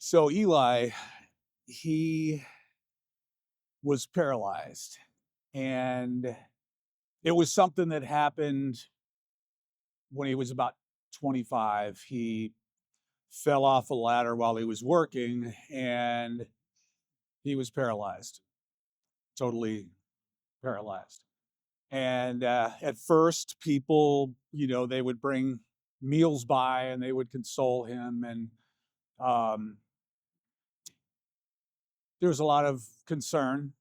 So Eli, he was paralyzed, and it was something that happened when he was about 25. He fell off a ladder while he was working, and he was paralyzed, totally paralyzed. And at first, people, they would bring meals by and they would console him, and um, there was a lot of concern.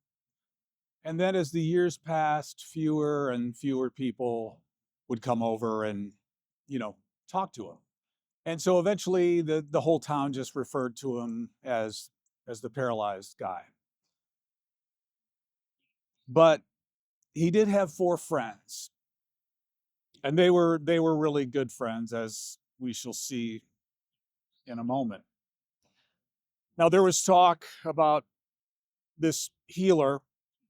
And then as the years passed, fewer and fewer people would come over and, you know, talk to him. And so eventually the whole town just referred to him as the paralyzed guy. But he did have four friends, and they were really good friends, as we shall see in a moment. Now there was talk about this healer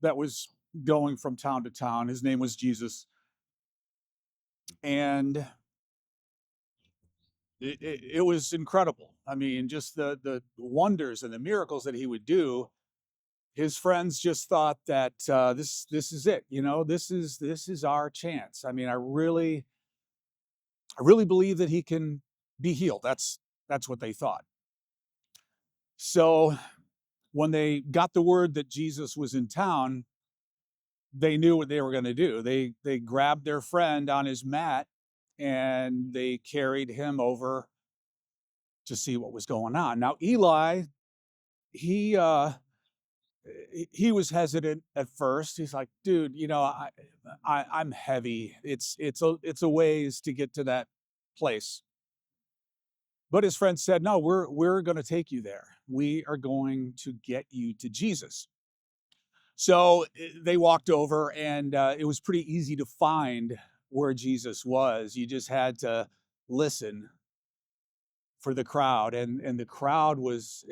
that was going from town to town. His name was Jesus. And it was incredible. I mean, just the wonders and the miracles that he would do. His friends just thought that this is it. This is our chance. I mean, I really believe that he can be healed. That's what they thought. So when they got the word that Jesus was in town, they knew what they were going to do. They grabbed their friend on his mat and they carried him over to see what was going on. Now Eli, he uh he was hesitant at first. He's like, dude, I'm heavy. It's a ways to get to that place. But his friend said, no, we're going to take you there. We are going to get you to Jesus. So they walked over, and it was pretty easy to find where Jesus was. You just had to listen for the crowd, and the crowd was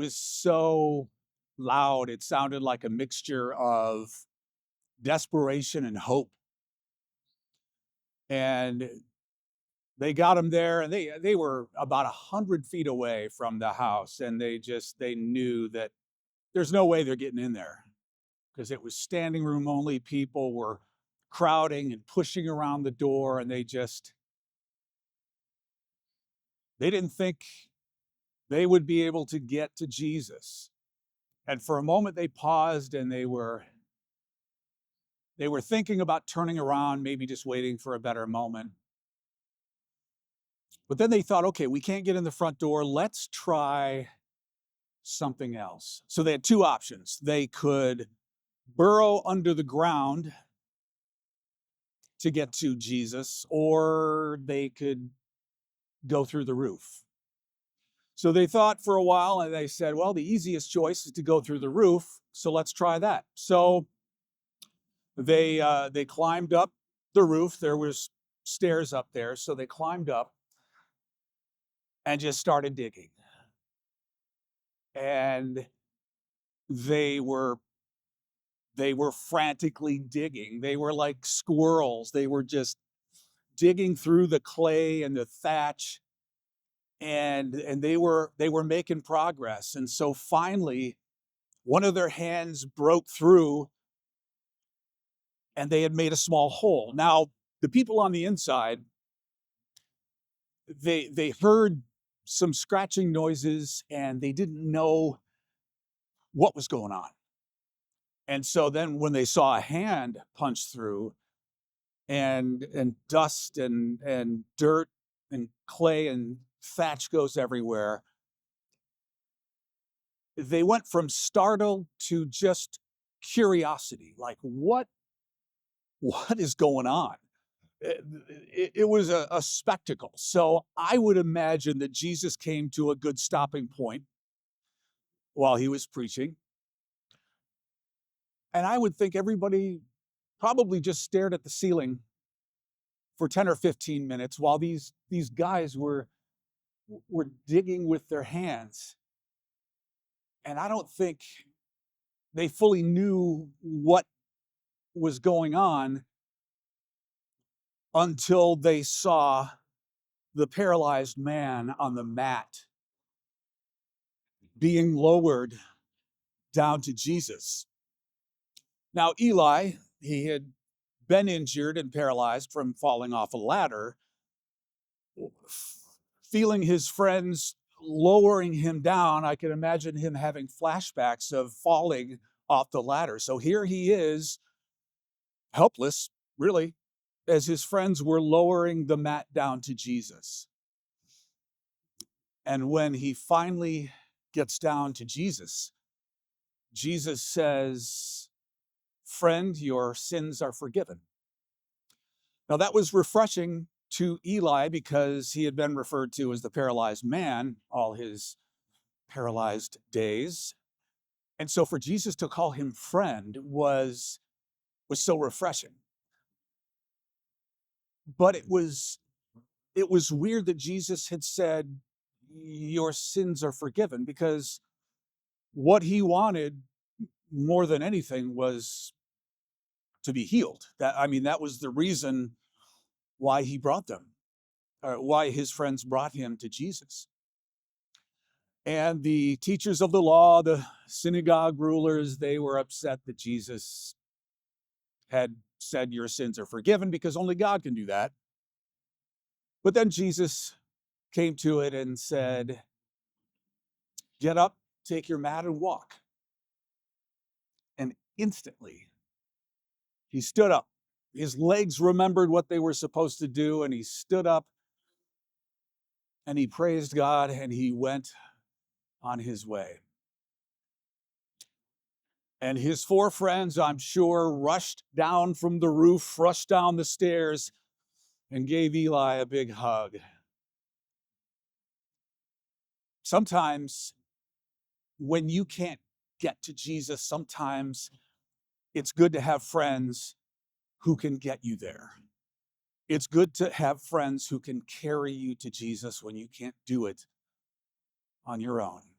so loud. It sounded like a mixture of desperation and hope. And they got him there, and they were about 100 feet away from the house, and they knew that there's no way they're getting in there because it was standing room only. People were crowding and pushing around the door, and they didn't think they would be able to get to Jesus. And for a moment they paused, and they were thinking about turning around, maybe just waiting for a better moment. But then they thought, okay, we can't get in the front door. Let's try something else. So they had two options. They could burrow under the ground to get to Jesus, or they could go through the roof. So they thought for a while, and they said, well, the easiest choice is to go through the roof. So let's try that. So they climbed up the roof. There was stairs up there. So they climbed up and just started digging. And they were they were frantically digging. They were like squirrels. They were just digging through the clay and the thatch, and they were making progress. And so finally one of their hands broke through, and they had made a small hole. Now the people on the inside, they heard some scratching noises, and they didn't know what was going on. And so then when they saw a hand punch through, and dust and dirt and clay and thatch goes everywhere, they went from startled to just curiosity, like what is going on. It was a spectacle. So I would imagine that Jesus came to a good stopping point while he was preaching, and I would think everybody probably just stared at the ceiling for 10 or 15 minutes while these guys were digging with their hands. And I don't think they fully knew what was going on until they saw the paralyzed man on the mat being lowered down to Jesus. Now, Eli, he had been injured and paralyzed from falling off a ladder, feeling his friends lowering him down. I can imagine him having flashbacks of falling off the ladder. So here he is, helpless, really, as his friends were lowering the mat down to Jesus. And when he finally gets down to Jesus, Jesus says, "Friend, your sins are forgiven." Now, that was refreshing to Eli because he had been referred to as the paralyzed man all his paralyzed days. And so for Jesus to call him friend was so refreshing. But it was weird that Jesus had said, "Your sins are forgiven," because what he wanted more than anything was to be healed. That was the reason why he brought them, or why his friends brought him to Jesus. And the teachers of the law, the synagogue rulers, they were upset that Jesus had said, "Your sins are forgiven," because only God can do that. But then Jesus came to it and said, "Get up, take your mat, and walk." And instantly, he stood up. His legs remembered what they were supposed to do, and he stood up and he praised God and he went on his way. And his four friends, I'm sure, rushed down from the roof, rushed down the stairs, and gave Eli a big hug. Sometimes, when you can't get to Jesus, sometimes it's good to have friends who can get you there. It's good to have friends who can carry you to Jesus when you can't do it on your own.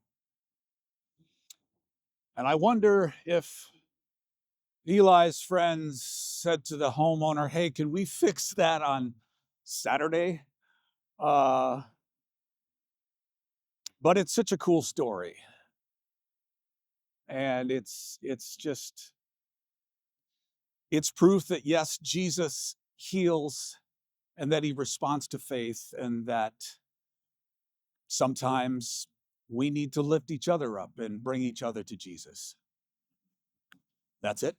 And I wonder if Eli's friends said to the homeowner, "Hey, can we fix that on Saturday?" But it's such a cool story. And it's proof that yes, Jesus heals, and that he responds to faith, and that sometimes we need to lift each other up and bring each other to Jesus. That's it.